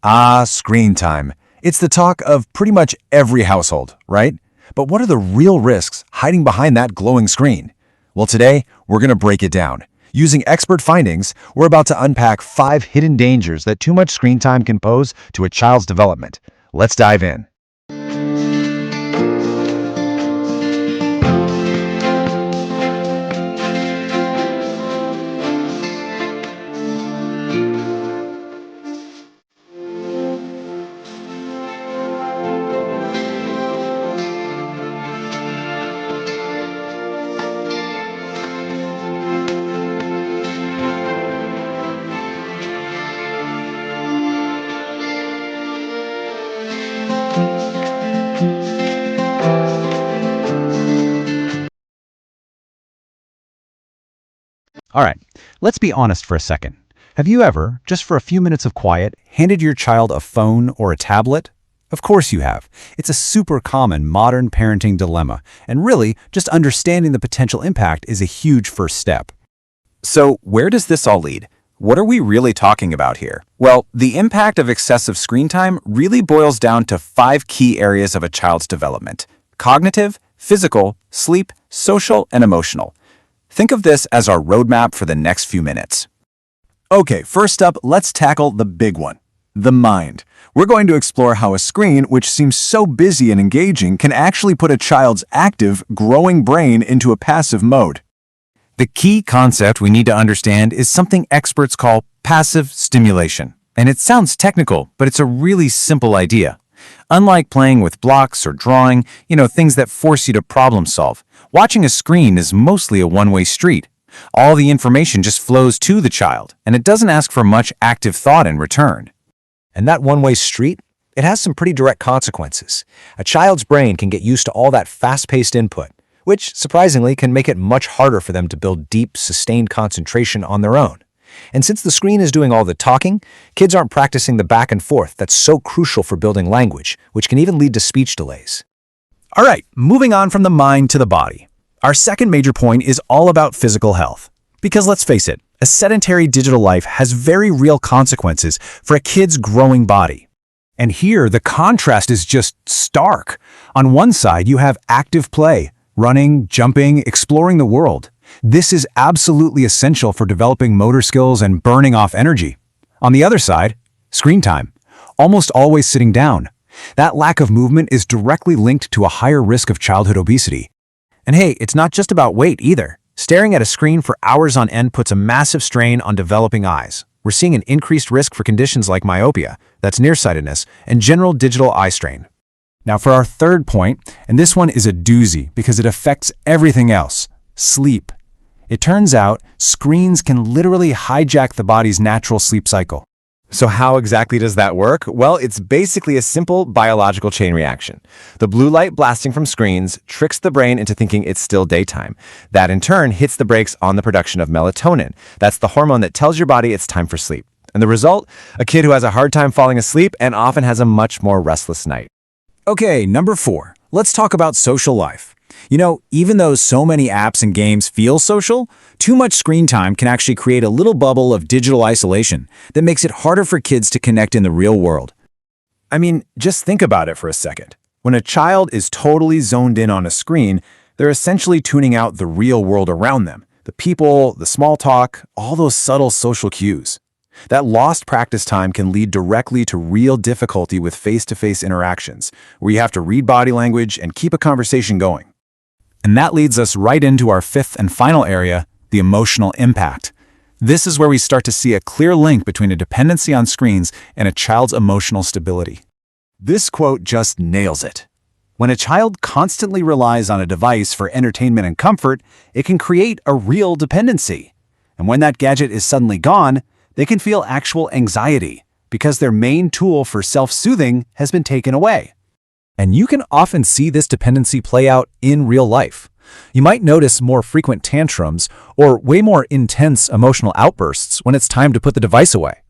Screen time. It's the talk of pretty much every household, right? But what are the real risks hiding behind that glowing screen? Well, today, we're going to break it down. Using expert findings, we're about to unpack 5 hidden dangers that too much screen time can pose to a child's development. Let's dive in. All right, let's be honest for a second. Have you ever, just for a few minutes of quiet, handed your child a phone or a tablet? Of course you have. It's a super common modern parenting dilemma, and really, just understanding the potential impact is a huge first step. So, where does this all lead? What are we really talking about here? Well, the impact of excessive screen time really boils down to 5 key areas of a child's development: cognitive, physical, sleep, social, and emotional. Think of this as our roadmap for the next few minutes. Okay, first up, let's tackle the big one, the mind. We're going to explore how a screen, which seems so busy and engaging, can actually put a child's active, growing brain into a passive mode. The key concept we need to understand is something experts call passive stimulation. And it sounds technical, but it's a really simple idea. Unlike playing with blocks or drawing, things that force you to problem solve, watching a screen is mostly a one-way street. All the information just flows to the child, and it doesn't ask for much active thought in return. And that one-way street, it has some pretty direct consequences. A child's brain can get used to all that fast-paced input, which, surprisingly, can make it much harder for them to build deep, sustained concentration on their own. And since the screen is doing all the talking, kids aren't practicing the back and forth that's so crucial for building language, which can even lead to speech delays. All right, moving on from the mind to the body. Our second major point is all about physical health. Because let's face it, a sedentary digital life has very real consequences for a kid's growing body. And here, the contrast is just stark. On one side, you have active play, running, jumping, exploring the world. This is absolutely essential for developing motor skills and burning off energy. On the other side, screen time, almost always sitting down. That lack of movement is directly linked to a higher risk of childhood obesity. And hey, it's not just about weight either. Staring at a screen for hours on end puts a massive strain on developing eyes. We're seeing an increased risk for conditions like myopia, that's nearsightedness, and general digital eye strain. Now for our third point, and this one is a doozy because it affects everything else: sleep. It turns out screens can literally hijack the body's natural sleep cycle. So how exactly does that work? Well, it's basically a simple biological chain reaction. The blue light blasting from screens tricks the brain into thinking it's still daytime. That in turn hits the brakes on the production of melatonin. That's the hormone that tells your body it's time for sleep. And the result? A kid who has a hard time falling asleep and often has a much more restless night. Okay, number 4. Let's talk about social life. Even though so many apps and games feel social, too much screen time can actually create a little bubble of digital isolation that makes it harder for kids to connect in the real world. I mean, just think about it for a second. When a child is totally zoned in on a screen, they're essentially tuning out the real world around them, the people, the small talk, all those subtle social cues. That lost practice time can lead directly to real difficulty with face-to-face interactions, where you have to read body language and keep a conversation going. And that leads us right into our 5th and final area, the emotional impact. This is where we start to see a clear link between a dependency on screens and a child's emotional stability. This quote just nails it. When a child constantly relies on a device for entertainment and comfort, it can create a real dependency. And when that gadget is suddenly gone, they can feel actual anxiety because their main tool for self-soothing has been taken away. And you can often see this dependency play out in real life. You might notice more frequent tantrums or way more intense emotional outbursts when it's time to put the device away.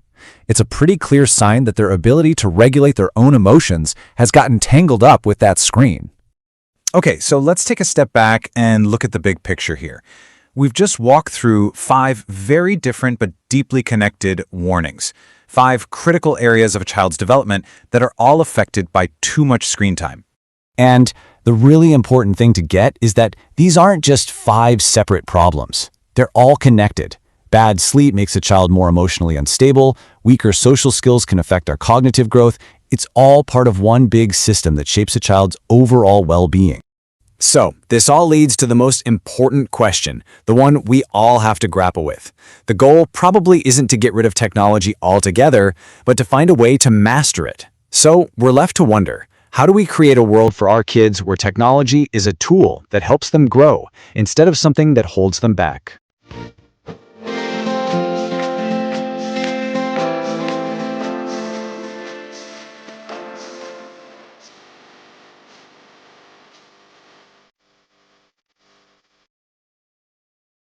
It's a pretty clear sign that their ability to regulate their own emotions has gotten tangled up with that screen. Okay, so let's take a step back and look at the big picture here. We've just walked through 5 very different but deeply connected warnings. 5 critical areas of a child's development that are all affected by too much screen time. And the really important thing to get is that these aren't just 5 separate problems. They're all connected. Bad sleep makes a child more emotionally unstable. Weaker social skills can affect their cognitive growth. It's all part of one big system that shapes a child's overall well-being. So, this all leads to the most important question, the one we all have to grapple with. The goal probably isn't to get rid of technology altogether, but to find a way to master it. So, we're left to wonder, how do we create a world for our kids where technology is a tool that helps them grow instead of something that holds them back?